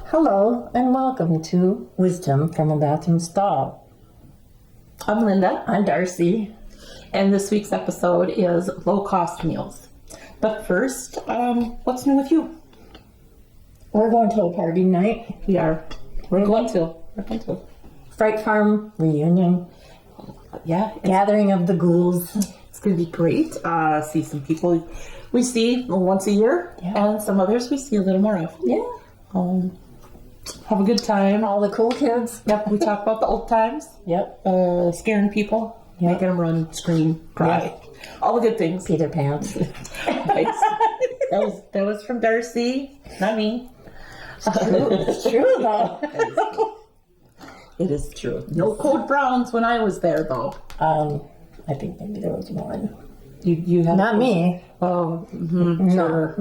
Hello and welcome to Wisdom from a Bathroom Stall. I'm Linda. I'm Darcy. And this week's episode is low-cost meals. But first, what's new with you? We're going to a party night. We're going to. Fright Farm reunion. Yeah. Gathering of the ghouls. It's going to be great. See some people we see once a year. Yeah. And some others we see a little more often. Yeah. Have a good time. All the cool kids. Yep. We talk about the old times. Yep. Scaring people. Yep. Making them run, scream, cry. Yep. All the good things. Pee their pants. Nice. That was from Darcy, not me. It's true though. It is true. No code browns when I was there, though. I think maybe there was one. You have Not me. Oh, No. sure.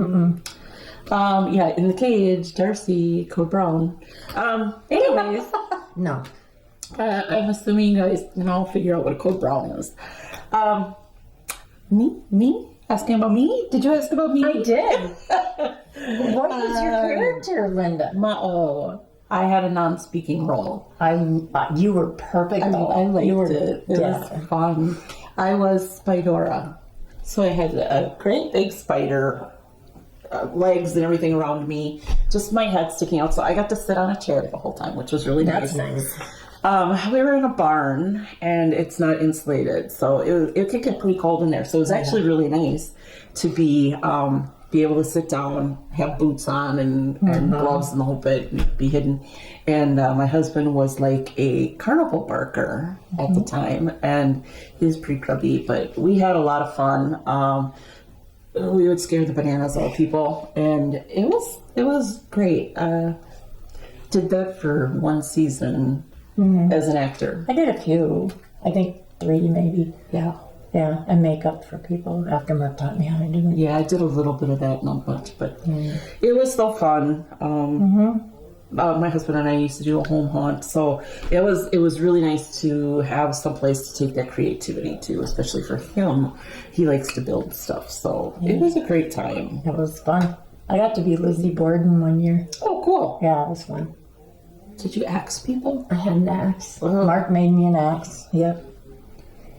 Yeah, in the cage, Darcy, code brown. Anyways, No. I'm assuming you guys can all figure out what a code brown is. Me? Asking about me? Did you ask about me? I did. What was your character, Linda? I had a non-speaking role. You were perfect. I liked you were, it. It was fun. I was Spidora. So I had a great big spider, legs and everything around me, just my head sticking out. So I got to sit on a chair the whole time, which was really nice. That's nice. We were in a barn and it's not insulated, so it could get pretty cold in there. So it was actually really nice to be able to sit down, have boots on and gloves and the whole bit, and be hidden. And my husband was like a carnival barker at the time, and he was pretty grubby, but we had a lot of fun. We would scare the bananas out of people, and it was great. Did that for one season as an actor. I did a few. I think 3 maybe. Yeah. Yeah, and makeup for people after Mark taught me how to do it. Yeah, I did a little bit of that, not much, but it was so fun. My husband and I used to do a home haunt, so it was really nice to have some place to take that creativity to, especially for him. He likes to build stuff, so it was a great time. It was fun. I got to be Lizzie Borden one year. Oh, cool. Yeah, it was fun. Did you axe people? I had an axe. Oh. Mark made me an axe. Yep.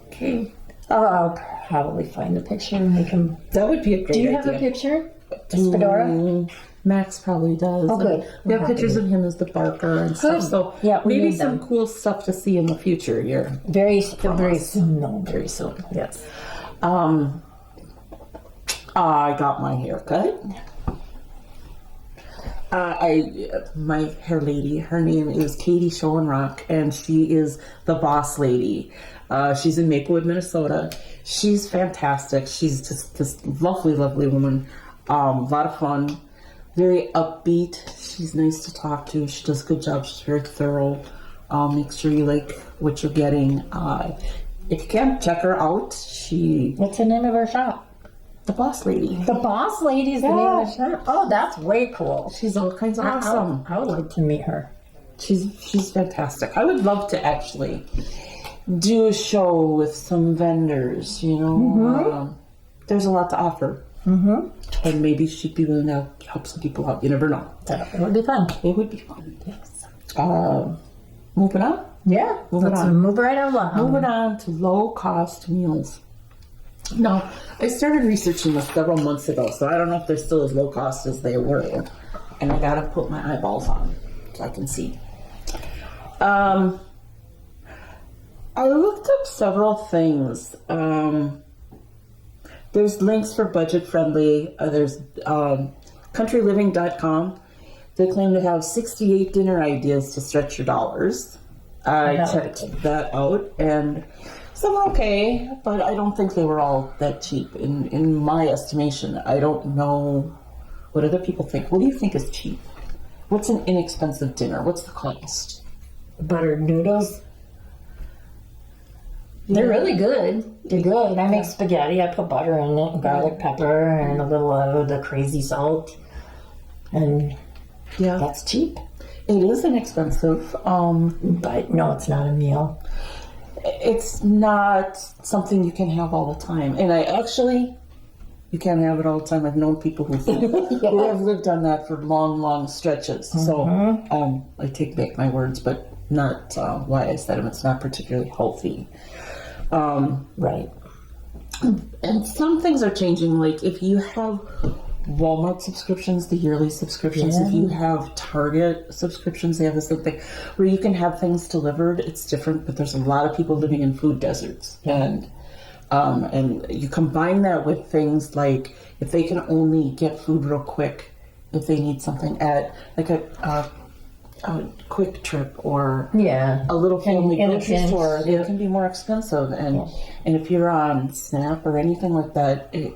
Okay. I'll probably find a picture and make him. That would be a great idea. Do you have a picture? Fedora? Max probably does. Oh, good. We have pictures of him as the barker and stuff. So Yeah, we maybe need some them. cool stuff to see in the future here. Very soon. No, very soon. Yes. I got my hair cut. My hair lady, her name is Katie Schoenrock, and she is the boss lady. She's in Maplewood, Minnesota. She's fantastic. She's just this lovely, lovely woman. A lot of fun, very upbeat. She's nice to talk to. She does a good job. She's very thorough. Make sure you like what you're getting. If you can, check her out. What's the name of her shop? The boss lady. The Boss Lady is the name of the shop. Oh, that's way cool. She's all kinds of awesome. I would like to meet her. She's fantastic. I would love to actually do a show with some vendors, you know. There's a lot to offer. And maybe she'd be willing to help some people out. You never know. It would be fun. It would be fun. Yes. Moving on? Yeah. Let's on. move right along. Moving on to low-cost meals. Now, I started researching this several months ago, so I don't know if they're still as low-cost as they were. And I gotta put my eyeballs on so I can see. I looked up several things. There's links for budget-friendly. There's countryliving.com. They claim to have 68 dinner ideas to stretch your dollars. I checked that out, and some are okay, but I don't think they were all that cheap in my estimation. I don't know what other people think. What do you think is cheap? What's an inexpensive dinner? What's the cost? Buttered noodles. They're really good. They're good. I make spaghetti. I put butter in it, and garlic pepper, and a little of the crazy salt. And that's cheap. It is inexpensive. But no, it's not a meal. It's not something you can have all the time. And I actually You can't have it all the time. I've known people who have lived on that for long, long stretches. So I take back my words, but not why I said them. It's not particularly healthy. Right. And some things are changing. Like if you have Walmart subscriptions, the yearly subscriptions, if you have Target subscriptions, they have this thing where you can have things delivered. It's different, but there's a lot of people living in food deserts. And you combine that with things like if they can only get food real quick, if they need something at like a quick trip or a little family grocery store, it can be more expensive. And if you're on SNAP or anything like that, it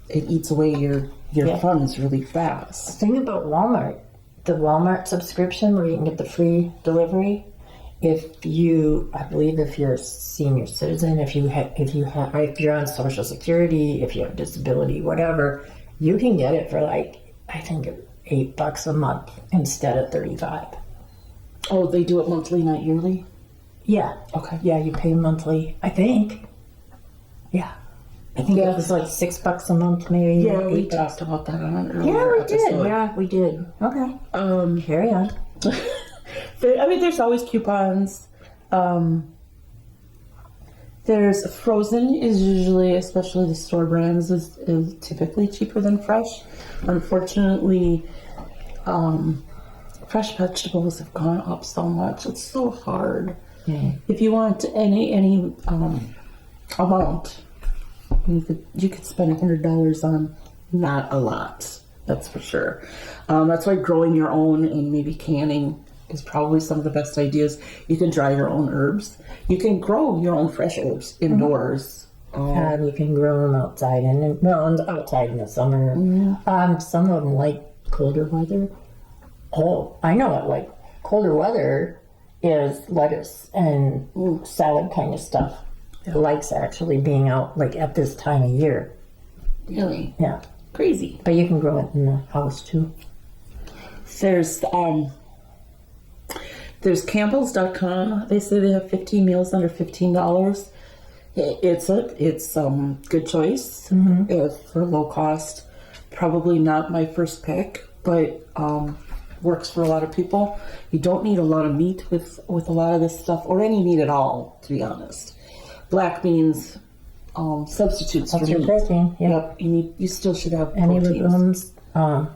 eats away your funds really fast. The thing about Walmart, the Walmart subscription where you can get the free delivery, if you're a senior citizen, if you're on Social Security, if you have disability, whatever, you can get it for like, I think $8 a month instead of $35. Oh, they do it monthly, not yearly? Yeah. Okay. Yeah, you pay monthly, I think. Yeah. I think it was like $6 a month, maybe. Yeah, we talked about that on an earlier episode. Did. Yeah, we did. Okay. Carry on. There's always coupons. There's frozen is usually, especially the store brands, is typically cheaper than fresh. Unfortunately, fresh vegetables have gone up so much. It's so hard. If you want any amount, you could spend $100 on not a lot. That's for sure. That's why growing your own and maybe canning is probably some of the best ideas. You can dry your own herbs. You can grow your own fresh herbs indoors. You can grow them outside outside in the summer. Some of them like colder weather. Oh, I know it. Like colder weather is lettuce and salad kind of stuff. It likes actually being out like at this time of year. Really? Yeah. Crazy. But you can grow it in the house too. There's Campbell's.com. They say they have 15 meals under $15. It's a good choice for low cost. Probably not my first pick, but works for a lot of people. You don't need a lot of meat with a lot of this stuff, or any meat at all, to be honest. Black beans, substitutes for your meat. protein. Yep. You still should have any proteins. legumes.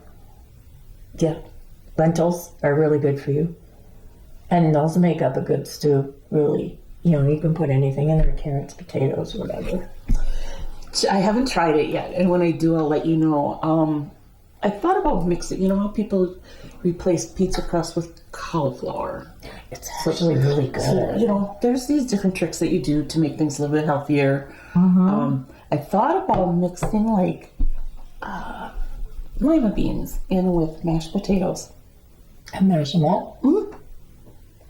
Lentils are really good for you, and those make up a good stew. Really, you can put anything in there: carrots, potatoes, whatever. I haven't tried it yet, and when I do, I'll let you know. I thought about mixing. You know how people replace pizza crust with cauliflower? It's actually really good. So, there's these different tricks that you do to make things a little bit healthier. I thought about mixing like lima beans in with mashed potatoes. And mash them up?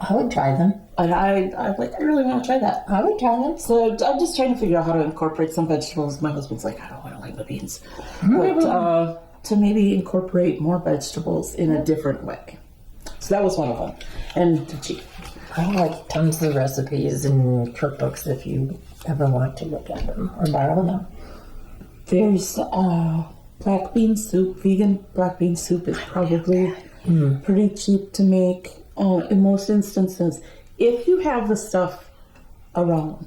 I would try them. And I really want to try that. I would try them. So I'm just trying to figure out how to incorporate some vegetables. My husband's like, I don't want to lima beans. But to maybe incorporate more vegetables in a different way. So that was one of them. And the cheese. I like tons of recipes and cookbooks if you ever want to look at them or borrow them. There's black bean soup. Vegan black bean soup is probably pretty cheap to make in most instances. If you have the stuff around.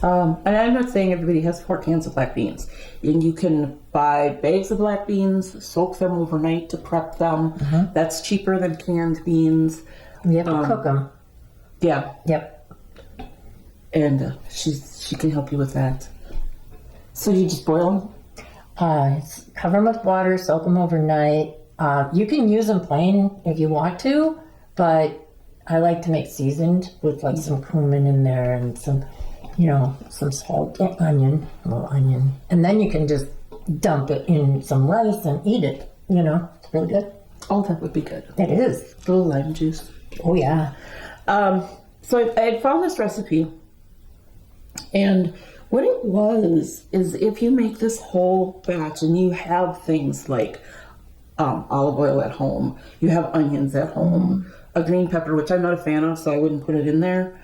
And I'm not saying everybody has 4 cans of black beans. And you can buy bags of black beans, soak them overnight to prep them. That's cheaper than canned beans. You have to cook them. Yeah. Yep. And she can help you with that. So you just boil them? Cover them with water, soak them overnight. You can use them plain if you want to, but I like to make seasoned with like some cumin in there and some salt, a little onion. And then you can just dump it in some rice and eat it. It's really good. Oh, that would be good. It is. A little lime juice. Oh, yeah. So I had found this recipe. And what it was is if you make this whole batch and you have things like olive oil at home, you have onions at home, a green pepper, which I'm not a fan of, so I wouldn't put it in there.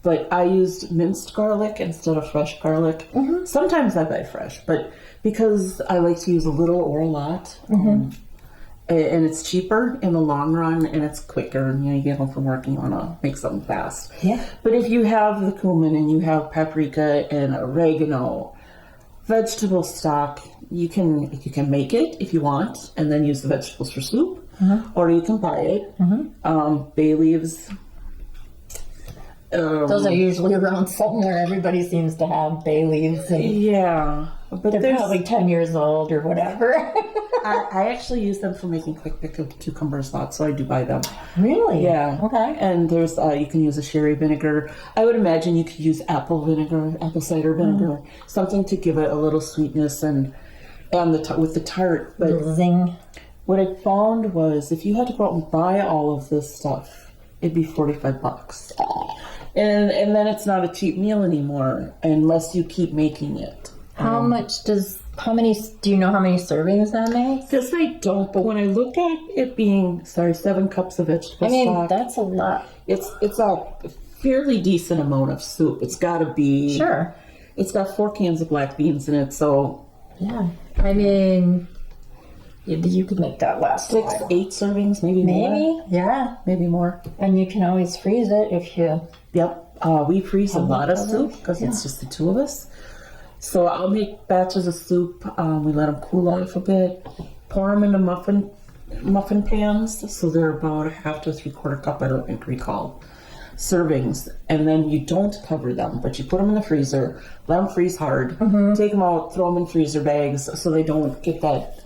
but I used minced garlic instead of fresh garlic. Sometimes I buy fresh, but because I like to use a little or a lot, and it's cheaper in the long run, and it's quicker. And you get home from work and you want to make something fast. Yeah. But if you have the cumin and you have paprika and oregano, vegetable stock, you can make it if you want, and then use the vegetables for soup, or you can buy it. Bay leaves. Those are usually around somewhere. Everybody seems to have bay leaves, and Yeah, but they're probably 10 years old or whatever. I actually use them for making quick pickled cucumber sauce, so I do buy them. Really? Yeah. Okay. And there's you can use a sherry vinegar. I would imagine you could use apple vinegar, apple cider vinegar, something to give it a little sweetness and with the tart. But Zing. what I found was if you had to go out and buy all of this stuff, it'd be $45. And then it's not a cheap meal anymore unless you keep making it. How many, do you know how many servings that makes? Because I don't, but when I look at it being, 7 cups of vegetable I mean, stock, that's a lot. it's a fairly decent amount of soup. It's got to be. Sure. It's got 4 cans of black beans in it, so. Yeah. I mean, you could make that last 6, a while. 8 servings, maybe more. Maybe, yeah. Maybe more. And you can always freeze it if you... Yep. We freeze a lot of soup because it's just the 2 of us. So I'll make batches of soup. We let them cool off a bit. Pour them into muffin pans. So they're about a half to 3/4 cup, I don't recall, servings. And then you don't cover them, but you put them in the freezer, let them freeze hard, take them out, throw them in freezer bags so they don't get that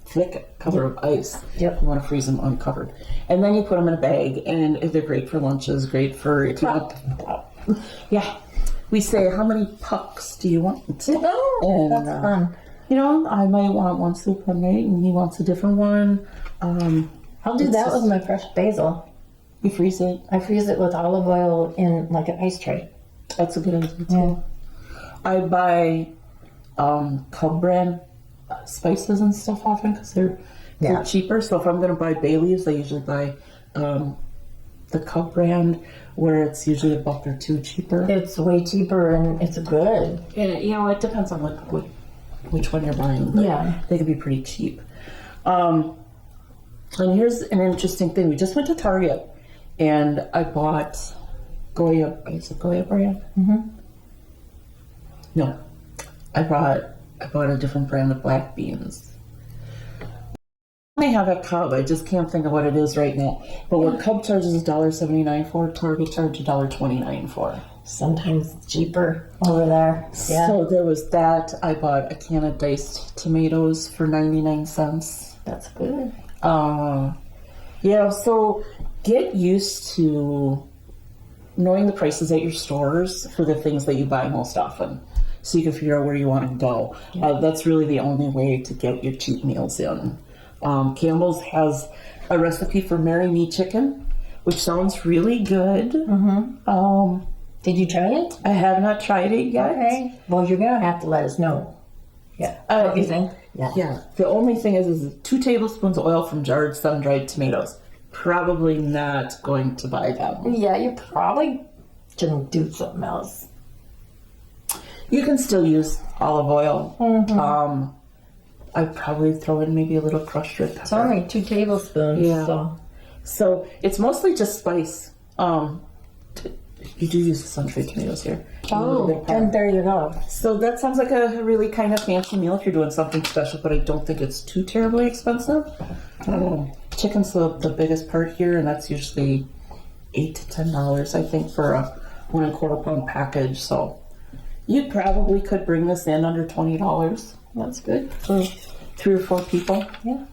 thick cover of ice. Yep. You want to freeze them uncovered. And then you put them in a bag, and they're great for lunches, great for if you want. Yeah. We say, how many pucks do you want? Oh, that's fun. You know, I might want one soup one night, and he wants a different one. I'll do that with my fresh basil. You freeze it. I freeze it with olive oil in like an ice tray. That's a good idea, too. Yeah. I buy Cub brand spices and stuff often because they're cheaper. So if I'm going to buy bay leaves, I usually buy the Cub brand, where it's usually $1 or $2 cheaper. It's way cheaper and it's good. Yeah, you know, it depends on which one you're buying. But Yeah. they can be pretty cheap. And here's an interesting thing. We just went to Target, and I bought Goya. Is it Goya brand? No, I bought a different brand of black beans. They have a Cub. I just can't think of what it is right now. But what Cub charges $1.79 for, Target charges $1.29 for. Sometimes it's cheaper over there. Yeah. So there was that. I bought a can of diced tomatoes for 99 cents. That's good. Yeah, so get used to knowing the prices at your stores for the things that you buy most often, so you can figure out where you want to go. That's really the only way to get your cheap meals in. Campbell's has a recipe for Marry Me chicken, which sounds really good. Did you try it? I have not tried it yet. Okay. Well, you're going to have to let us know. Yeah. What do you think? Yeah. The only thing is 2 tablespoons of oil from jarred sun-dried tomatoes. Probably not going to buy them. Yeah, you probably shouldn't do something else. You can still use olive oil. I'd probably throw in maybe a little crushed red pepper. It's only 2 tablespoons. Yeah. So it's mostly just spice. You do use the sun-dried tomatoes here. Oh, and there you go. So that sounds like a really kind of fancy meal if you're doing something special, but I don't think it's too terribly expensive. Chicken's the biggest part here, and that's usually $8 to $10, I think, for a 1 1/4 pound package. So you probably could bring this in under $20. That's good. For 3 or 4 people. Yeah.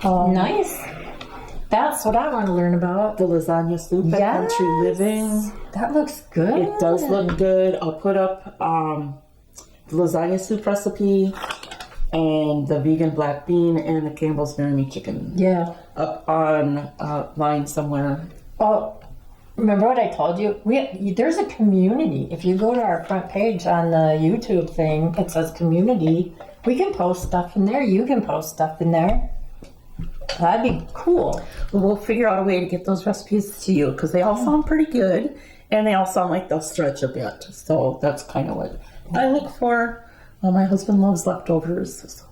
Nice. That's what I want to learn about. The lasagna soup at Country Living. That looks good. It does look good. I'll put up the lasagna soup recipe and the vegan black bean and the Campbell's Marry Me chicken. Yeah. Up on line somewhere. Oh, remember what I told you? There's a community. If you go to our front page on the YouTube thing, it says community. We can post stuff in there. You can post stuff in there. That'd be cool. We'll figure out a way to get those recipes to you because they all sound pretty good. And they all sound like they'll stretch a bit. So that's kind of what I look for. Well, my husband loves leftovers. So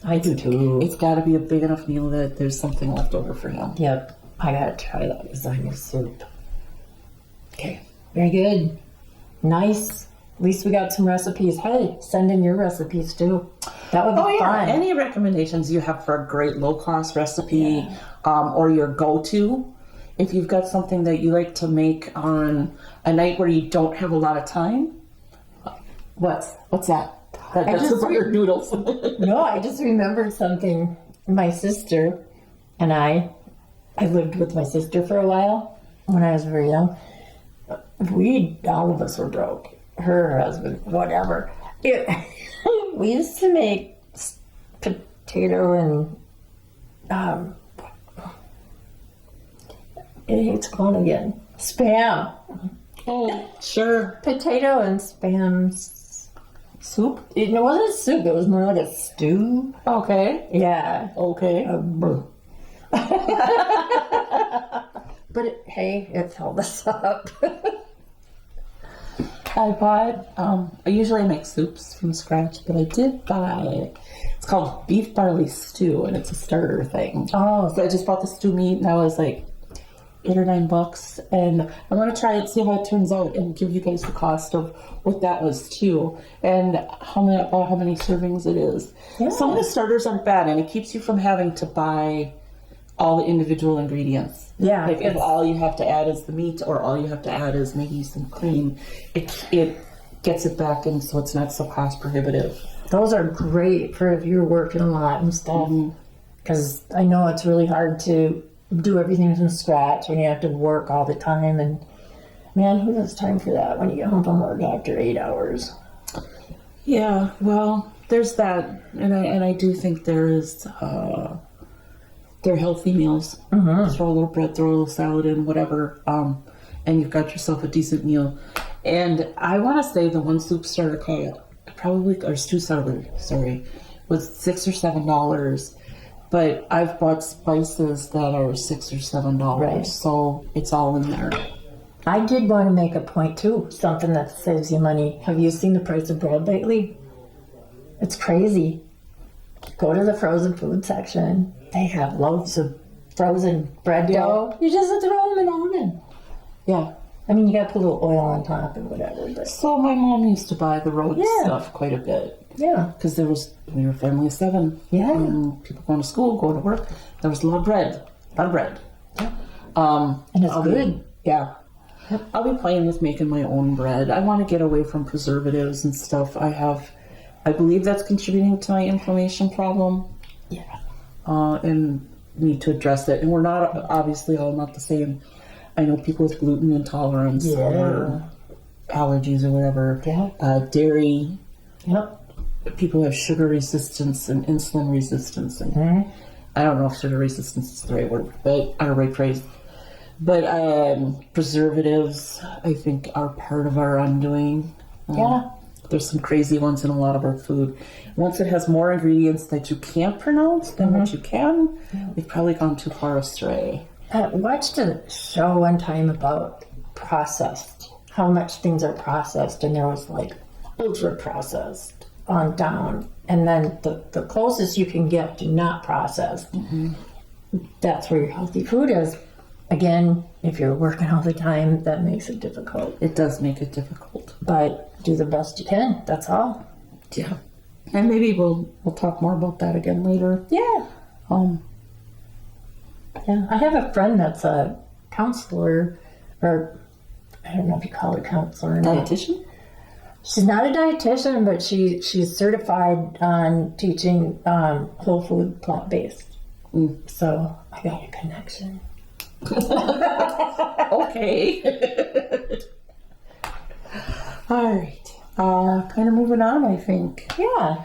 I do too. it's got to be a big enough meal that there's something left over for him. Yep. I gotta try that lasagna soup. Okay. Very good. Nice. At least we got some recipes. Hey, send in your recipes too. That would be fun. Any recommendations you have for a great low-cost recipe, or your go-to? If you've got something that you like to make on a night where you don't have a lot of time, what's that? That's just your noodles. No, I just remembered something. My sister and I lived with my sister for a while when I was very young. All of us were broke. Her husband, whatever. We used to make potato and it's gone again. Spam. Oh, sure. Potato and spam soup. It wasn't a soup. It was more like a stew. Okay. Yeah. Okay. But hey, it held us up. I bought, I usually make soups from scratch, but I did buy, it's called beef barley stew, and it's a starter thing. Oh, So I just bought the stew meat, and I was like $8 or $9, and I want to try it, see how it turns out, and give you guys the cost of what that was too, and how many servings it is. Yeah. Some of the starters aren't bad, and it keeps you from having to buy all the individual ingredients. Yeah, Like if all you have to add is the meat, or all you have to add is maybe some cream, it gets it back in so it's not so cost prohibitive. those are great for if you're working a lot and stuff. Because I know it's really hard to do everything from scratch when you have to work all the time. And man, who has time for that when you get home from work after 8 hours? Yeah, well, there's that, and I do think there is. They're healthy meals. Throw a little bread, throw a little salad in, whatever, and you've got yourself a decent meal. And I want to say the one soup starter or stew starter, was $6 or $7. But I've bought spices that are $6 or $7, Right. so it's all in there. I did want to make a point too, something that saves you money. Have you seen the price of bread lately? It's crazy. Go to the frozen food section. They have loaves of frozen bread dough. You just throw them in the oven. Yeah. I mean, you got to put a little oil on top and whatever. But So my mom used to buy the road Yeah. stuff quite a bit. yeah, Because we were a family of 7. Yeah. And people going to school, going to work. There was a lot of bread. Yeah. And And it's good. Yeah. I'll be playing with making my own bread. I want to get away from preservatives and stuff. I believe that's contributing to my inflammation problem. Yeah. And need to address it. And we're not, obviously, all not the same. I know people with gluten intolerance or allergies or whatever. Yeah. Dairy. Yep. People have sugar resistance and insulin resistance. And I don't know if sugar resistance is the right word, but or right phrase. But preservatives, I think, are part of our undoing. Yeah. There's some crazy ones in a lot of our food. Once it has more ingredients that you can't pronounce than what you can, we've probably gone too far astray. I watched a show one time about processed, how much things are processed, and there was like ultra processed on down, and then the closest you can get to not processed, that's where your healthy food is. Again, if you're working all the time, that makes it difficult. It does make it difficult. But do the best you can, that's all. Yeah. And maybe we'll talk more about that again later. Yeah. Yeah, I have a friend that's a counselor, or I don't know if you call her counselor or not. Dietitian? She's not a dietitian, but she's certified on teaching whole food, plant-based. So I got a connection. Okay. All right. Kind of moving on, I think. Yeah.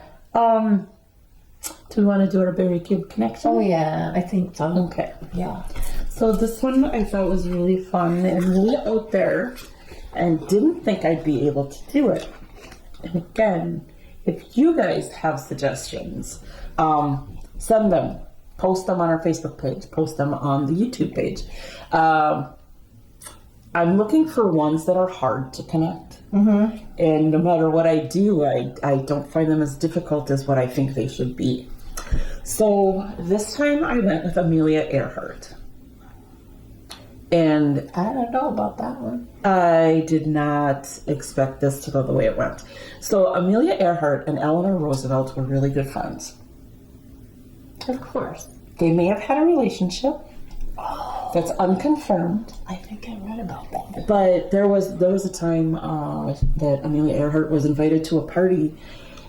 Do we want to do our Barry Gibb connection? Oh, yeah, I think so. Okay. Yeah. So this one I thought was really fun and really out there, and didn't think I'd be able to do it. And again, if you guys have suggestions, send them. Post them on our Facebook page. Post them on the YouTube page. I'm looking for ones that are hard to connect. And no matter what I do, I don't find them as difficult as what I think they should be. So this time I went with Amelia Earhart. And I don't know about that one. I did not expect this to go the way it went. So Amelia Earhart and Eleanor Roosevelt were really good friends. Of course. They may have had a relationship. That's unconfirmed. I think I read about that. But there was a time that Amelia Earhart was invited to a party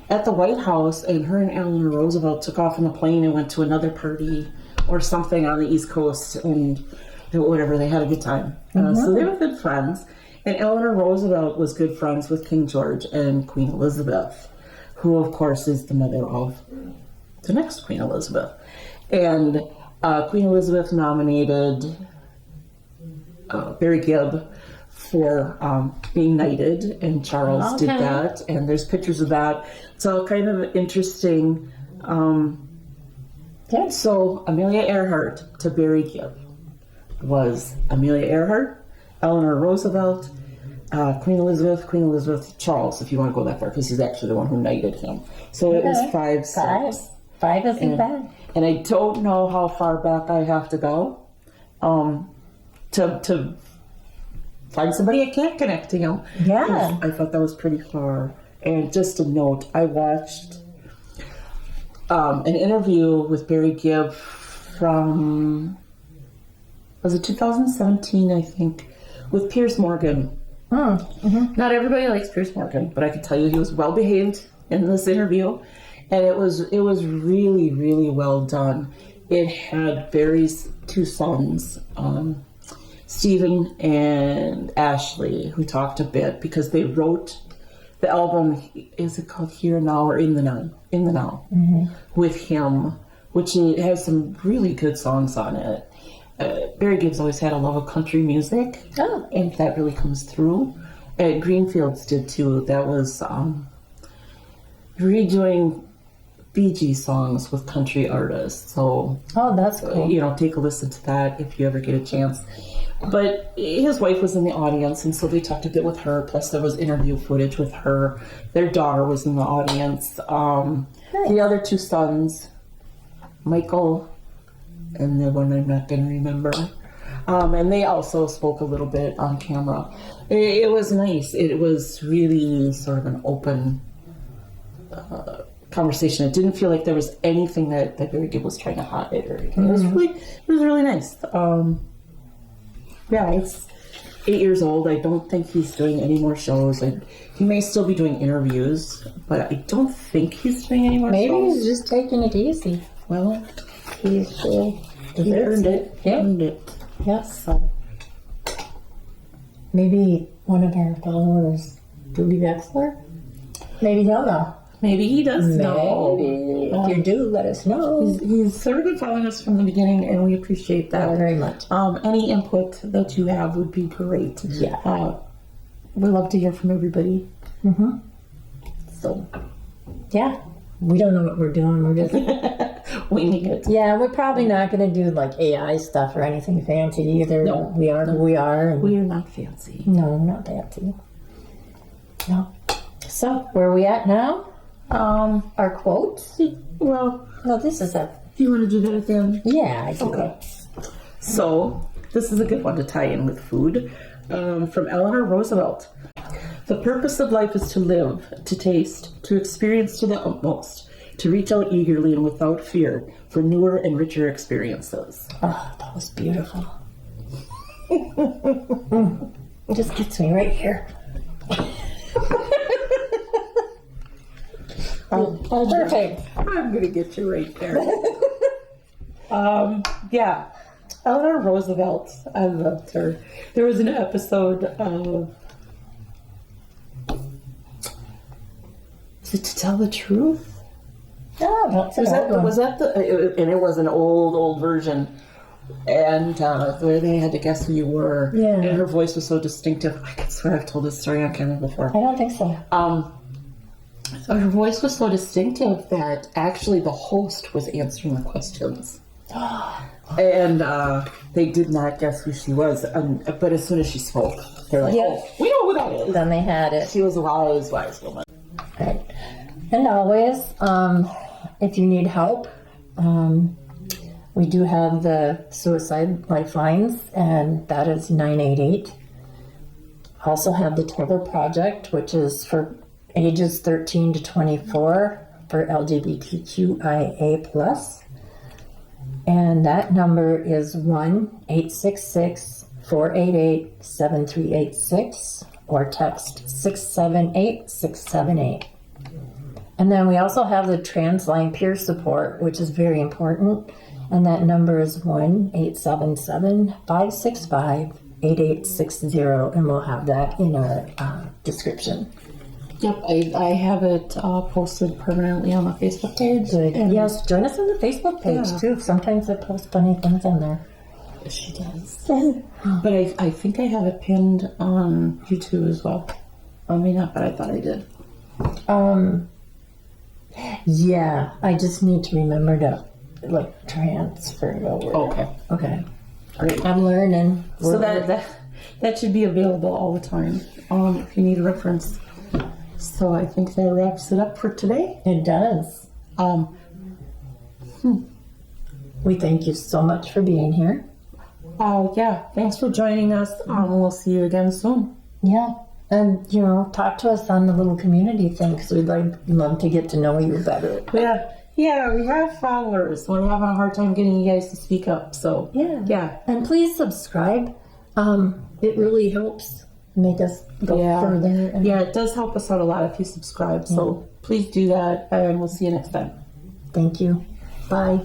at the White House, and her and Eleanor Roosevelt took off on the plane and went to another party or something on the East Coast, and whatever, they had a good time. So they were good friends. And Eleanor Roosevelt was good friends with King George and Queen Elizabeth, who of course is the mother of the next Queen Elizabeth. And Queen Elizabeth nominated Barry Gibb for being knighted, and Charles did that. And there's pictures of that. It's all kind of interesting. So Amelia Earhart to Barry Gibb was Amelia Earhart, Eleanor Roosevelt, Queen Elizabeth, Charles, if you want to go that far, because he's actually the one who knighted him. So it was 5, 6. 5 isn't bad. And I don't know how far back I have to go to find somebody I can't connect to him. Yeah. I thought that was pretty far. And just a note, I watched an interview with Barry Gibb from, was it 2017, I think, with Piers Morgan. Not everybody likes Piers Morgan, but I can tell you he was well behaved in this interview, and it was really, really well done. It had Barry's 2 sons, Stephen and Ashley, who talked a bit because they wrote the album. Is it called Here and Now or In the Now? In the Now, with him, which it has some really good songs on it. Barry Gibb's always had a love of country music, and that really comes through. And Greenfields did too. That was redoing Bee Gees songs with country artists. So, that's cool. Take a listen to that if you ever get a chance. But his wife was in the audience, and so they talked a bit with her. Plus, there was interview footage with her. Their daughter was in the audience. The other 2 sons, Michael and the one I'm not going to remember. And they also spoke a little bit on camera. It was nice. It was really sort of an open conversation. It didn't feel like there was anything that Barry Gibb was trying to hide or anything. It was really nice. It's 8 years old. I don't think he's doing any more shows. He may still be doing interviews, but I don't think he's doing any more shows. Maybe he's just taking it easy. Well, He earned it. He earned it. Yes. So maybe one of our followers, Doobie Wexler, maybe he'll know. Maybe he does know. Maybe. If you do, let us know. He's sort of been following us from the beginning, and we appreciate that very much. Any input that you have would be great. Yeah. We love to hear from everybody. So, yeah. We don't know what we're doing. We're just winging it. Yeah, we're probably not going to do like AI stuff or anything fancy either. No. We are who we are. And we are not fancy. No, not fancy. No. So, where are we at now? Our quotes? Well, no, this is a... Do you want to do that at the end? Yeah, I do. Okay. So, this is a good one to tie in with food. From Eleanor Roosevelt. The purpose of life is to live, to taste, to experience to the utmost, to reach out eagerly and without fear for newer and richer experiences. Oh, that was beautiful. It just gets me right here. Perfect. I'm going to get you right there. Yeah. Eleanor Roosevelt. I loved her. There was an episode of... Is it To Tell the Truth? Oh, that's was that the... And it was an old version. And where they had to guess who you were. Yeah. And her voice was so distinctive. I can swear I've told this story on camera before. I don't think so. So her voice was so distinctive that actually the host was answering the questions. And they did not guess who she was. But as soon as she spoke, they're like, Yeah. oh, we know who that is. Then they had it. She was a wise woman. Right. And always, if you need help, we do have the suicide lifelines, and that is 988. Also have the Trevor Project, which is for ages 13 to 24 for LGBTQIA+. And that number is 1-866-488-7386 or text 678-678. And then we also have the Transline peer support, which is very important. And that number is 1-877-565-8860. And we'll have that in our description. Yep, I have it posted permanently on the Facebook page. Good. And Yes, join us on the Facebook page Yeah. too. Sometimes it posts funny things on there. she does. But I think I have it pinned on YouTube as well. I may not, but I thought I did. Yeah, I just need to remember to transfer it over. Okay. Okay. Great. I'm learning. So that should be available all the time if you need a reference. So I think that wraps it up for today. It does. We thank you so much for being here. Yeah, thanks for joining us. We'll see you again soon. Yeah. And, talk to us on the little community thing, because we'd love to get to know you better. Yeah, we have followers. We're having a hard time getting you guys to speak up. So yeah. And please subscribe. It really helps make us go further. And Yeah, it does help us out a lot if you subscribe. So please do that, and we'll see you next time. Thank you. Bye.